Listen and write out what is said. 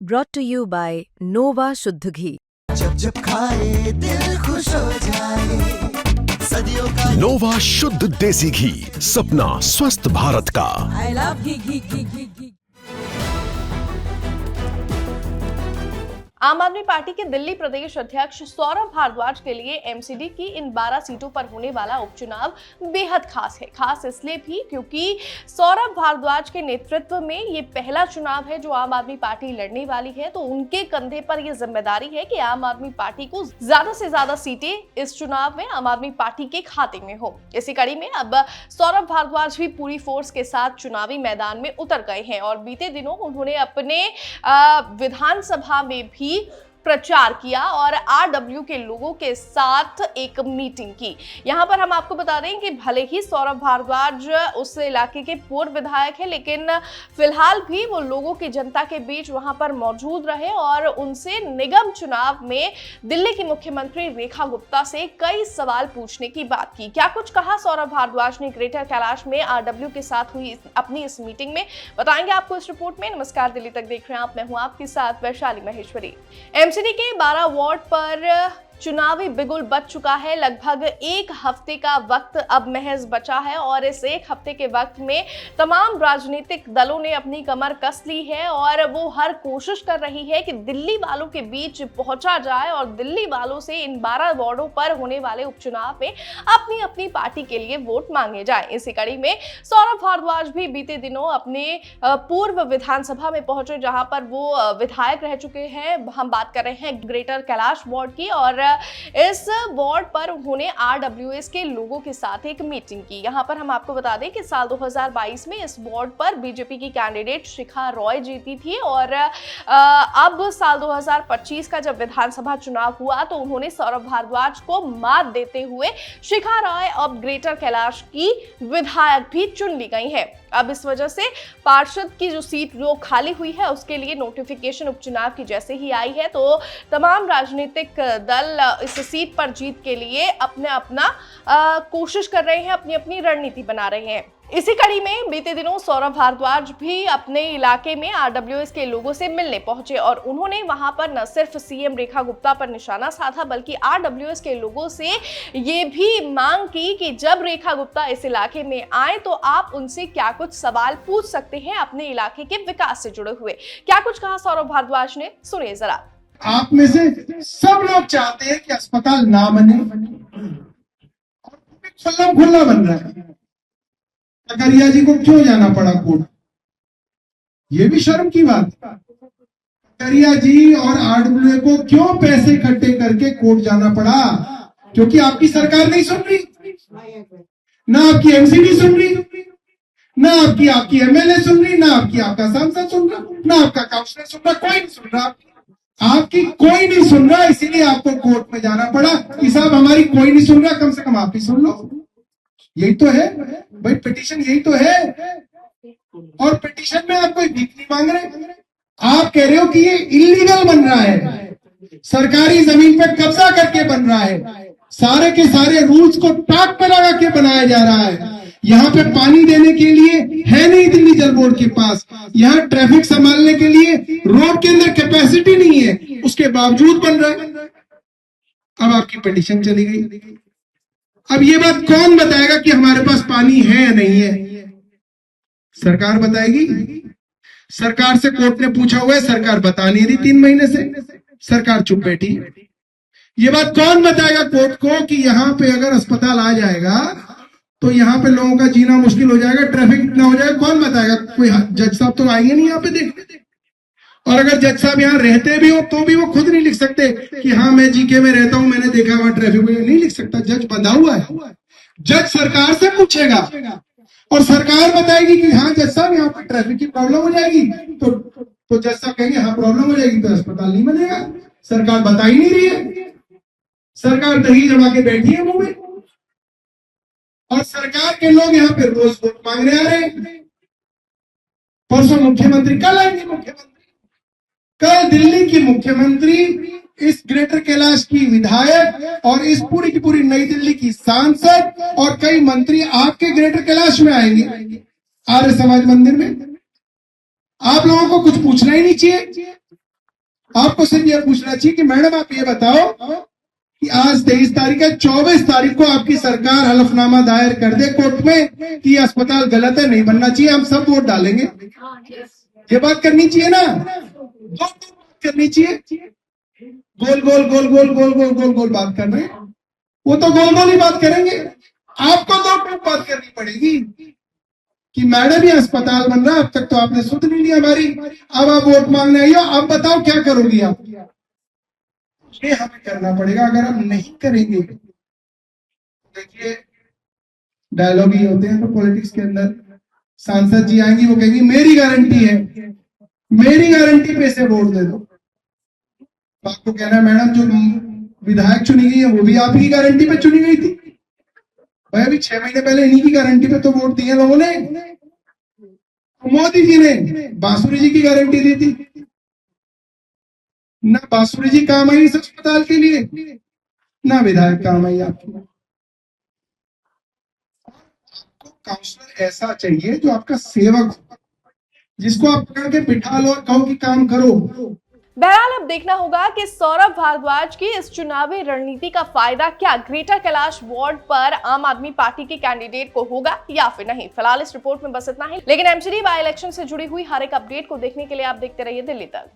brought to you by Nova शुद्ध घी। जब जब खाए दिल खुश हो जाए, सदियों का नोवा शुद्ध देसी घी, सपना स्वस्थ भारत का। I love घी। आम आदमी पार्टी के दिल्ली प्रदेश अध्यक्ष सौरभ भारद्वाज के लिए एमसीडी की इन 12 सीटों पर होने वाला उपचुनाव बेहद खास है। खास इसलिए भी क्योंकि सौरभ भारद्वाज के नेतृत्व में ये पहला चुनाव है जो आम आदमी पार्टी लड़ने वाली है, तो उनके कंधे पर यह जिम्मेदारी है कि आम आदमी पार्टी को ज्यादा से ज्यादा सीटें इस चुनाव में आम आदमी पार्टी के खाते में हो। इसी कड़ी में अब सौरभ भारद्वाज भी पूरी फोर्स के साथ चुनावी मैदान में उतर गए हैं और बीते दिनों उन्होंने अपने विधानसभा में भी प्रचार किया और आरडब्ल्यू के लोगों के साथ एक मीटिंग की। यहां पर हम आपको बता दें कि भले ही सौरभ भारद्वाज उस इलाके के पूर्व विधायक हैं, लेकिन फिलहाल भी वो लोगों की जनता के बीच वहां पर मौजूद रहे और उनसे निगम चुनाव में दिल्ली की मुख्यमंत्री रेखा गुप्ता से कई सवाल पूछने की बात की। क्या कुछ कहा सौरभ भारद्वाज ने ग्रेटर कैलाश में आरडब्ल्यू के साथ हुई अपनी इस मीटिंग में, बताएंगे आपको इस रिपोर्ट में। नमस्कार, दिल्ली तक देख रहे हैं आप, मैं हूं आपके साथ वैशाली महेश्वरी। एमसीडी के 12 वार्ड पर चुनावी बिगुल बच चुका है। लगभग एक हफ्ते का वक्त अब महज बचा है और इस एक हफ्ते के वक्त में तमाम राजनीतिक दलों ने अपनी कमर कस ली है और वो हर कोशिश कर रही है कि दिल्ली वालों के बीच पहुंचा जाए और दिल्ली वालों से इन 12 वार्डों पर होने वाले उपचुनाव में अपनी अपनी पार्टी के लिए वोट मांगे जाए। इसी कड़ी में सौरभ भारद्वाज भी बीते दिनों अपने पूर्व विधानसभा में पहुंचे, जहां पर वो विधायक रह चुके हैं। हम बात कर रहे हैं ग्रेटर कैलाश वार्ड की और इस वार्ड पर उन्होंने आरडब्ल्यूएस के लोगों के साथ एक मीटिंग की। यहां पर हम आपको बता दें कि साल 2022 में इस वार्ड पर बीजेपी की कैंडिडेट शिखा रॉय जीती थी और अब साल 2025 का जब विधानसभा चुनाव हुआ तो उन्होंने सौरभ भारद्वाज को मात देते हुए शिखा रॉय अब ग्रेटर कैलाश की विधायक भी चुन ली गई है। अब इस वजह से पार्षद की जो सीट जो खाली हुई है उसके लिए नोटिफिकेशन उपचुनाव की जैसे ही आई है तो तमाम राजनीतिक दल इस सीट पर जीत के लिए अपना कोशिश कर रहे हैं, अपनी अपनी रणनीति बना रहे हैं। इसी कड़ी में बीते दिनों सौरभ भारद्वाज भी अपने इलाके में आरडब्ल्यूएस के लोगों से मिलने पहुंचे और उन्होंने वहां पर न सिर्फ सीएम रेखा गुप्ता पर निशाना साधा बल्कि आरडब्ल्यूएस के लोगों से ये भी मांग की कि जब रेखा गुप्ता इस इलाके में आए तो आप उनसे क्या कुछ सवाल पूछ सकते हैं अपने इलाके के विकास से जुड़े हुए। क्या कुछ कहा सौरभ भारद्वाज ने, सुनिए जरा। आप में से सब लोग चाहते हैं कि अस्पताल ना बने और खुला खुला बन रहा है। ककरिया जी को क्यों जाना पड़ा कोर्ट? ये भी शर्म की बात। ककरिया जी और आरडब्ल्यू को क्यों पैसे इकट्ठे करके कोर्ट जाना पड़ा? क्योंकि आपकी सरकार नहीं सुन रही, ना आपकी एमसीडी सुन रही, ना आपकी एमएलए सुन रही, ना आपका सांसद सुन रहा, ना आपका काउंसलर सुन रहा, कोई नहीं सुन रहा। आपकी कोई नहीं सुन रहा, इसीलिए आपको कोर्ट में जाना पड़ा कि साहब हमारी कोई नहीं सुन रहा, कम से कम आप ही सुन लो। यही तो है भाई, पिटीशन यही तो है। और पिटीशन में आप कोई भीख नहीं मांग रहे, आप कह रहे हो कि ये इलीगल बन रहा है, सरकारी जमीन पे कब्जा करके बन रहा है, सारे के सारे रूल्स को टाक पे लगा के बनाया जा रहा है। यहाँ पे पानी देने के लिए है नहीं दिल्ली जल बोर्ड के पास, यहाँ ट्रैफिक संभालने के लिए रोड के अंदर कैपेसिटी नहीं है, उसके बावजूद बन रहा है। अब आपकी पिटीशन चली गई। अब ये बात कौन बताएगा कि हमारे पास पानी है या नहीं है? सरकार बताएगी। सरकार से कोर्ट ने पूछा हुआ है, सरकार बता नहीं रही 3 महीने से, सरकार चुप बैठी है। ये बात कौन बताएगा कोर्ट को कि यहाँ पे अगर अस्पताल आ जाएगा तो यहाँ पे लोगों का जीना मुश्किल हो जाएगा, ट्रैफिक ना हो जाएगा? कौन बताएगा? कोई जज साहब तो आएंगे नहीं यहाँ पे देखने। और अगर जज साहब यहाँ रहते भी हो तो भी वो खुद नहीं लिख सकते कि हाँ मैं जीके में रहता हूं, मैंने देखा वहां ट्रैफिक नहीं लिख सकता। जज बंधा हुआ है। जज सरकार से पूछेगा और सरकार बताएगी कि हाँ जज साहब यहाँ पे ट्रैफिक की प्रॉब्लम हो जाएगी, तो जज साहब कहेंगे हाँ प्रॉब्लम हो जाएगी, तो अस्पताल नहीं बनेगा। सरकार बता ही नहीं रही है, सरकार दही जमा के बैठी है मुंह में। और सरकार के लोग यहाँ पे रोज वोट मांगने आ रहे हैं। परसों मुख्यमंत्री, कल आएंगे मुख्यमंत्री, कल दिल्ली की मुख्यमंत्री इस ग्रेटर कैलाश की विधायक और इस पूरी की पूरी नई दिल्ली की सांसद और कई मंत्री आपके ग्रेटर कैलाश में आएंगे, आर्य समाज मंदिर में। आप लोगों को कुछ पूछना ही नहीं चाहिए। आपको सिर्फ ये पूछना चाहिए कि मैडम आप ये बताओ कि आज 23 तारीख है, 24 तारीख को आपकी सरकार हलफनामा दायर कर दे कोर्ट में कि अस्पताल गलत है, नहीं बनना चाहिए, हम सब वोट डालेंगे। ये बात करनी चाहिए ना, दो बात करनी चाहिए। गोल गोल गोल गोल गोल गोल गोल गोल बात कर रहे हैं, वो तो गोल गोल ही बात करेंगे। आपको दो टूक बात करनी पड़ेगी कि मैडम ये अस्पताल बन रहा है, अब तक तो आपने सुध नहीं लिया हमारी, अब आप वोट मांगने आई हो, अब बताओ क्या करोगी आप। ये हमें करना पड़ेगा। अगर हम नहीं करेंगे, देखिए डायलॉग ही होते हैं तो पॉलिटिक्स के अंदर, सांसद जी आएंगी वो कहेंगी मेरी गारंटी है, मेरी गारंटी पे से वोट दे दो। तो आपको कहना है मैडम जो विधायक चुनी गई है वो भी आप ही की गारंटी पे चुनी गई थी भाई, अभी 6 महीने पहले इन्हीं की गारंटी पे तो वोट दिए लोगों ने। मोदी जी ने बांसुरी जी की गारंटी दी थी ना, बांसुरी जी काम आई इस अस्पताल के लिए, ना विधायक काम आई आपकी। आपको काउंसलर ऐसा चाहिए जो आपका सेवक हो, जिसको आप पकड़ के बिठा लो और कहो कि काम करो। बहरहाल अब देखना होगा कि सौरभ भारद्वाज की इस चुनावी रणनीति का फायदा क्या ग्रेटर कैलाश वार्ड पर आम आदमी पार्टी के कैंडिडेट को होगा या फिर नहीं। फिलहाल इस रिपोर्ट में बस इतना ही, लेकिन एमसीडी बाय इलेक्शन से जुड़ी हुई हर एक अपडेट को देखने के लिए आप देखते रहिए दिल्ली तक।